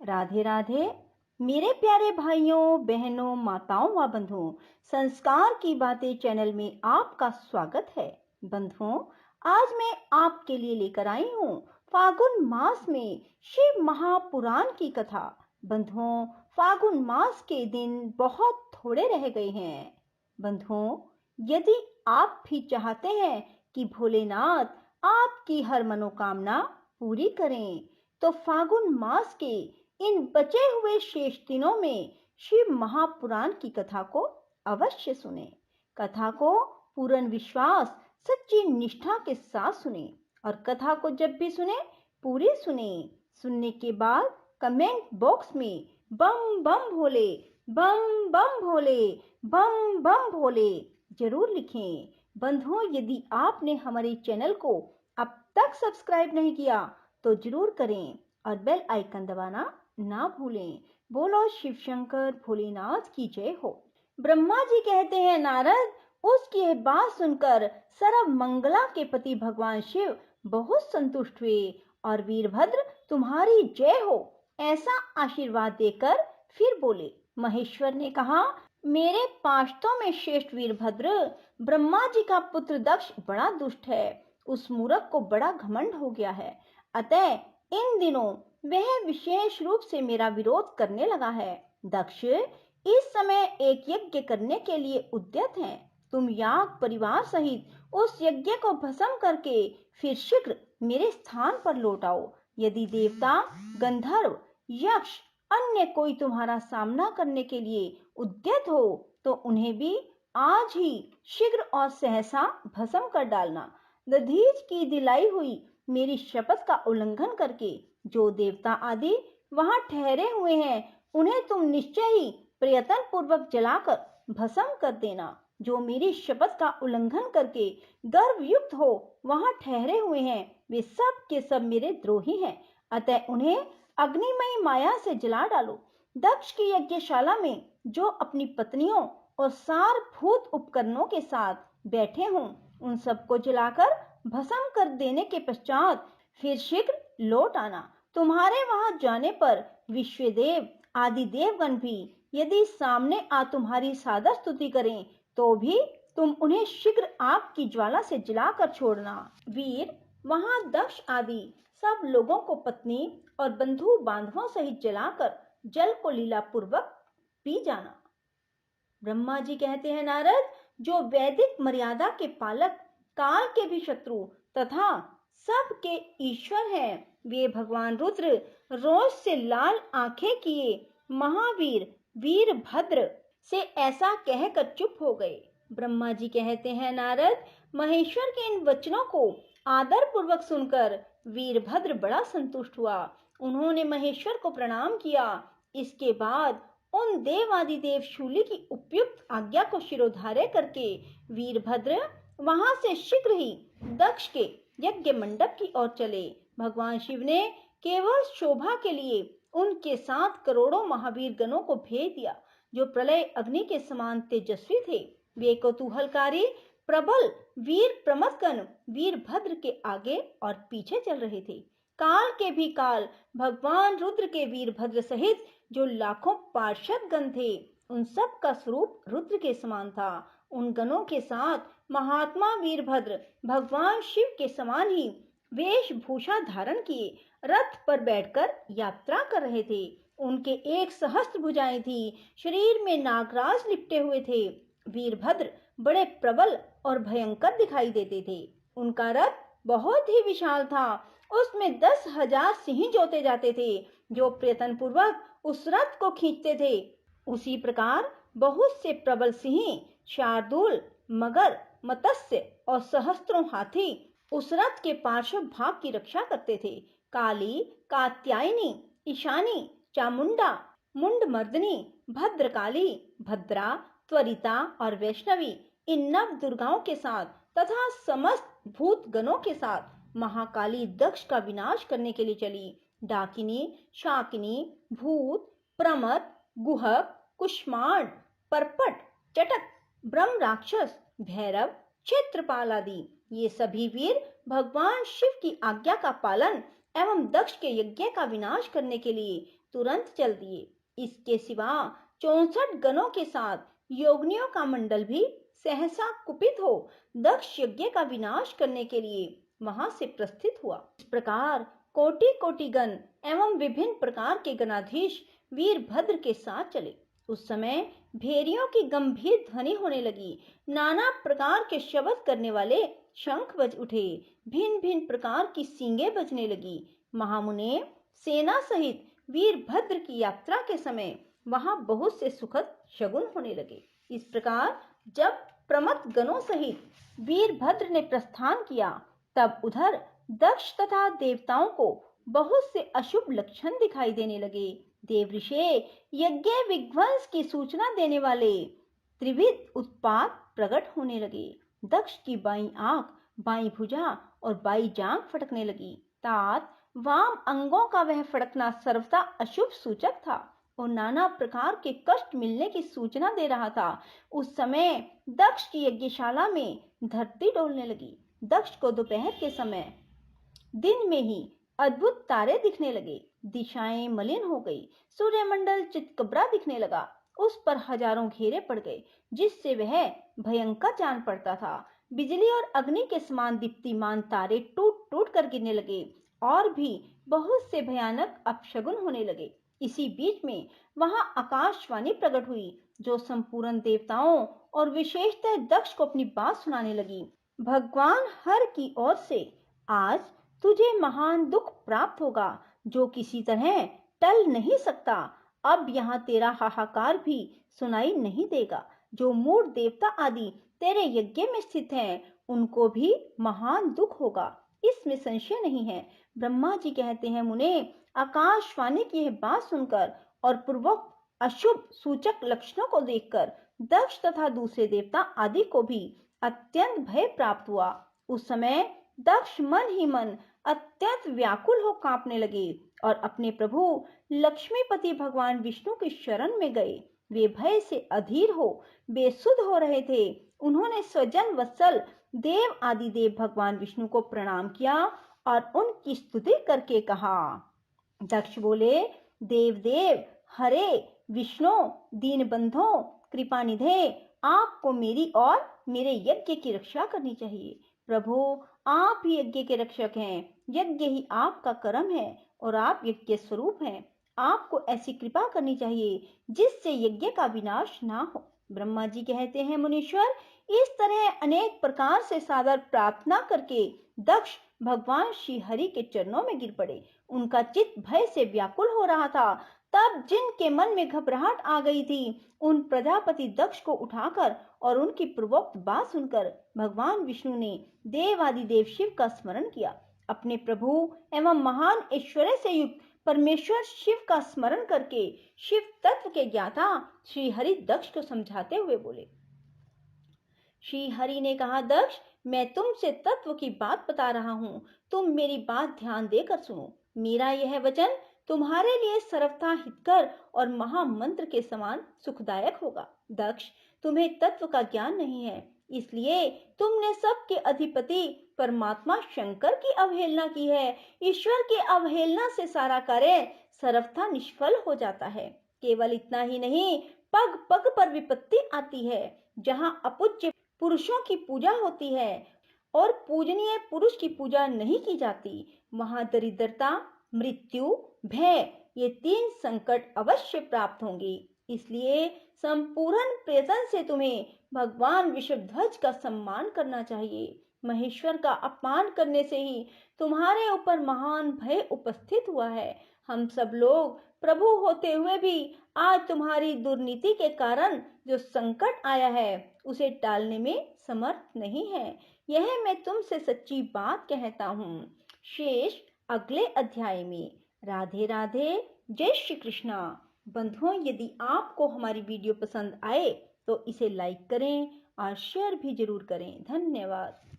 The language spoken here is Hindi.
राधे राधे। मेरे प्यारे भाइयों, बहनों, माताओं व बंधुओं, संस्कार की बातें चैनल में आपका स्वागत है। बंधुओं, आज मैं आपके लिए लेकर आई हूँ फागुन मास में शिव महापुराण की कथा। बंधुओं, फागुन मास के दिन बहुत थोड़े रह गए हैं। बंधुओं, यदि आप भी चाहते हैं कि भोलेनाथ आपकी हर मनोकामना पूरी करें, तो फागुन मास के इन बचे हुए शेष दिनों में शिव महापुराण की कथा को अवश्य सुने। कथा को पूर्ण विश्वास, सच्ची निष्ठा के साथ सुने और कथा को जब भी सुने पूरी सुने। सुनने के बाद कमेंट बॉक्स में बम बम भोले, बम बम भोले, बम बम भोले जरूर लिखें। बंधुओं, यदि आपने हमारे चैनल को अब तक सब्सक्राइब नहीं किया तो जरूर करें और बेल आइकन दबाना ना भूलें। बोलो शिव शंकर भोलेनाथ की जय हो। ब्रह्मा जी कहते हैं, नारद, उसकी यह बात सुनकर सर्व मंगला के पति भगवान शिव बहुत संतुष्ट हुए और वीरभद्र तुम्हारी जय हो ऐसा आशीर्वाद देकर फिर बोले। महेश्वर ने कहा, मेरे पार्षदों में श्रेष्ठ वीरभद्र, ब्रह्मा जी का पुत्र दक्ष बड़ा दुष्ट है। उस मूर्ख को बड़ा घमंड हो गया है, अतः इन दिनों वह विशेष रूप से मेरा विरोध करने लगा है। दक्ष इस समय एक यज्ञ करने के लिए उद्यत हैं। तुम याग परिवार सहित उस यज्ञ को भस्म करके फिर शीघ्र मेरे स्थान पर लौट आओ। यदि देवता, गंधर्व, यक्ष अन्य कोई तुम्हारा सामना करने के लिए उद्यत हो तो उन्हें भी आज ही शीघ्र और सहसा भस्म कर डालना। दधीच की दिलाई हुई मेरी शपथ का उल्लंघन करके जो देवता आदि वहां ठहरे हुए हैं उन्हें तुम निश्चय ही प्रयत्न पूर्वक जलाकर भस्म कर देना। जो मेरी शपथ का उल्लंघन करके गर्व युक्त हो वहां ठहरे हुए हैं वे सब के सब मेरे द्रोही हैं, अतः उन्हें अग्निमयी माया से जला डालो। दक्ष की यज्ञशाला में जो अपनी पत्नियों और सारभूत उपकरणों के साथ बैठे हों उन सबको जलाकर भस्म कर देने के पश्चात फिर शीघ्र लौट आना। तुम्हारे वहां जाने पर विश्वदेव आदि देवगण भी यदि सामने आ तुम्हारी सादर स्तुति करें तो भी तुम उन्हें शीघ्र आग की ज्वाला से जलाकर छोड़ना। वीर वहां दक्ष आदि सब लोगों को पत्नी और बंधु बांधवों सहित जलाकर जल को लीला पूर्वक पी जाना। ब्रह्मा जी कहते हैं, नारद, जो वैदिक मर्यादा के पालक, काल के भी शत्रु तथा सबके ईश्वर हैं, वे भगवान रुद्र रोष से लाल आंखें किए महावीर वीरभद्र से ऐसा कहकर चुप हो गए। ब्रह्मा जी कहते हैं, नारद, महेश्वर के इन वचनों को आदर पूर्वक सुनकर वीरभद्र बड़ा संतुष्ट हुआ। उन्होंने महेश्वर को प्रणाम किया। इसके बाद उन देवादिदेव शूली की उपयुक्त आज्ञा को शिरोधार्य करके वीरभद्र वहां से शीघ्र ही दक्ष के यज्ञ मंडप की ओर चले। भगवान शिव ने केवल शोभा के लिए उनके साथ करोड़ों महावीर गणों को भेज दिया जो प्रलय अग्नि के समान तेजस्वी थे। वे कौतूहलकारी प्रबल वीर प्रमथगण वीरभद्र के आगे और पीछे चल रहे थे। काल के भी काल भगवान रुद्र के वीरभद्र सहित जो लाखों पार्षद गण थे उन सब का स्वरूप रुद्र के समान था। उन गणों के साथ महात्मा वीरभद्र भगवान शिव के समान ही वेशभूषा धारण किए रथ पर बैठकर यात्रा कर रहे थे। उनके 1 सहस्त्र भुजाएं थी, शरीर में नागराज लिपटे हुए थे। वीरभद्र बड़े प्रबल और भयंकर दिखाई देते थे। उनका रथ बहुत ही विशाल था, उसमें 10,000 सिंह जोते जाते थे जो प्रयत्न पूर्वक उस रथ को खींचते थे। उसी प्रकार बहुत से प्रबल सिंह, शार्दूल, मगर, मत्स्य और सहस्त्रों हाथी उस रथ के पार्श्व भाग की रक्षा करते थे। काली, कात्यायनी, ईशानी, चामुंडा, मुंडमर्दनी, भद्रकाली, भद्रा, त्वरिता और वैष्णवी इन नव दुर्गाओं के साथ तथा समस्त भूत गणों के साथ महाकाली दक्ष का विनाश करने के लिए चली। डाकिनी, शाकिनी, भूत, प्रमथ, गुहक, कुष्मांड, परपट, चटक, ब्रह्म राक्षस, भैरव, क्षेत्रपाल आदि ये सभी वीर भगवान शिव की आज्ञा का पालन एवं दक्ष के यज्ञ का विनाश करने के लिए तुरंत चल दिए। इसके सिवा 64 गणों के साथ योगिनियों का मंडल भी सहसा कुपित हो दक्ष यज्ञ का विनाश करने के लिए वहां से प्रस्थित हुआ। इस प्रकार कोटि कोटि गण एवं विभिन्न प्रकार के गणाधीश वीरभद्र के साथ चले। उस समय भेड़ियों की गंभीर ध्वनि होने लगी। नाना प्रकार के शब्द करने वाले शंख बज उठे। भिन्न भिन्न प्रकार की सींगें बजने लगी। महामुने सेना सहित वीरभद्र की यात्रा के समय वहां बहुत से सुखद शगुन होने लगे। इस प्रकार जब प्रमथ गणों सहित वीरभद्र ने प्रस्थान किया, तब उधर दक्ष तथा देवताओं को बहुत से अशुभ लक्षण दिखाई देने लगे। देवऋषि यज्ञ विध्वंस की सूचना देने वाले त्रिविध उत्पात प्रकट होने लगे। दक्ष की बाईं आंख, बाईं भुजा और बाईं जांघ फटकने लगी। तात वाम अंगों का वह फटकना सर्वथा अशुभ सूचक था और नाना प्रकार के कष्ट मिलने की सूचना दे रहा था। उस समय दक्ष की यज्ञशाला में धरती डोलने लगी। दक्ष को दोपहर के समय दिन में ही अद्भुत तारे दिखने लगे। दिशाएं मलिन हो गई। सूर्यमंडल चितकबरा दिखने लगा। उस पर हजारों घेरे पड़ गए, जिससे वह भयंकर जान पड़ता था। बिजली और अग्नि के समान दीप्तिमान तारे टूट टूट कर गिरने लगे और भी बहुत से भयानक अपशगुन होने लगे। इसी बीच में वहां आकाशवाणी प्रकट हुई, जो संपूर्ण देवताओं और विशेषतः दक्ष को अपनी बात सुनाने लगी। भगवान हर की ओर से आज तुझे महान दुख प्राप्त होगा, जो किसी तरह टल नहीं सकता। अब यहाँ तेरा हाहाकार भी सुनाई नहीं देगा। जो मूढ़ देवता आदि तेरे यज्ञ में स्थित हैं, उनको भी महान दुख होगा, इसमें संशय नहीं है। ब्रह्मा जी कहते हैं, मुने, आकाशवाणी की यह बात सुनकर और पूर्वक अशुभ सूचक लक्षणों को देखकर दक्ष तथा दूसरे देवता आदि को भी अत्यंत भय प्राप्त हुआ। उस समय दक्ष मन ही मन अत्यंत व्याकुल हो कांपने लगे और अपने प्रभु लक्ष्मीपति भगवान विष्णु की शरण में गए। वे भय से अधीर हो बेसुध हो रहे थे। उन्होंने स्वजन वत्सल देव आदि देव भगवान विष्णु को प्रणाम किया और उनकी स्तुति करके कहा। दक्ष बोले, देव देव हरे विष्णु दीनबंधो कृपा निधे, आपको मेरी और मेरे यज्ञ की रक्षा करनी चाहिए। प्रभु, आप ही यज्ञ के रक्षक हैं। यज्ञ ही आपका कर्म है और आप यज्ञ स्वरूप हैं। आपको ऐसी कृपा करनी चाहिए जिससे यज्ञ का विनाश ना हो। ब्रह्मा जी कहते हैं, मुनीश्वर, इस तरह अनेक प्रकार से सादर प्रार्थना करके दक्ष भगवान श्री हरि के चरणों में गिर पड़े। उनका चित्त भय से व्याकुल हो रहा था। तब जिनके मन में घबराहट आ गई थी, उन प्रजापति दक्ष को उठाकर और उनकी पूर्वोक्त बात सुनकर भगवान विष्णु ने देवादि देव शिव का स्मरण किया। अपने प्रभु एवं महान ऐश्वर्य से युक्त परमेश्वर शिव का स्मरण करके शिव तत्व के ज्ञाता श्री हरि दक्ष को समझाते हुए बोले। श्री हरि ने कहा, दक्ष, मैं तुमसे तत्व की बात बता रहा हूँ, तुम मेरी बात ध्यान देकर सुनो। मेरा यह वचन तुम्हारे लिए सर्वथा हितकर और महामंत्र के समान सुखदायक होगा। दक्ष, तुम्हें तत्व का ज्ञान नहीं है, इसलिए तुमने सबके अधिपति परमात्मा शंकर की अवहेलना की है। ईश्वर की अवहेलना से सारा कार्य सर्वथा निष्फल हो जाता है। केवल इतना ही नहीं, पग पग पर विपत्ति आती है। जहाँ अपूज्य पुरुषों की पूजा होती है और पूजनीय पुरुष की पूजा नहीं की जाती, वहां दरिद्रता, मृत्यु, भय, ये 3 संकट अवश्य प्राप्त होंगे। इसलिए संपूर्ण प्रयत्न से तुम्हें भगवान विषध्वज का सम्मान करना चाहिए। महेश्वर का अपमान करने से ही तुम्हारे ऊपर महान भय उपस्थित हुआ है। हम सब लोग प्रभु होते हुए भी आज तुम्हारी दुर्नीति के कारण जो संकट आया है, उसे टालने में समर्थ नहीं है। यह मैं तुमसे सच्ची बात कहता हूँ। शेष अगले अध्याय में। राधे राधे, जय श्री कृष्णा। बंधुओं, यदि आपको हमारी वीडियो पसंद आए तो इसे लाइक करें और शेयर भी जरूर करें। धन्यवाद।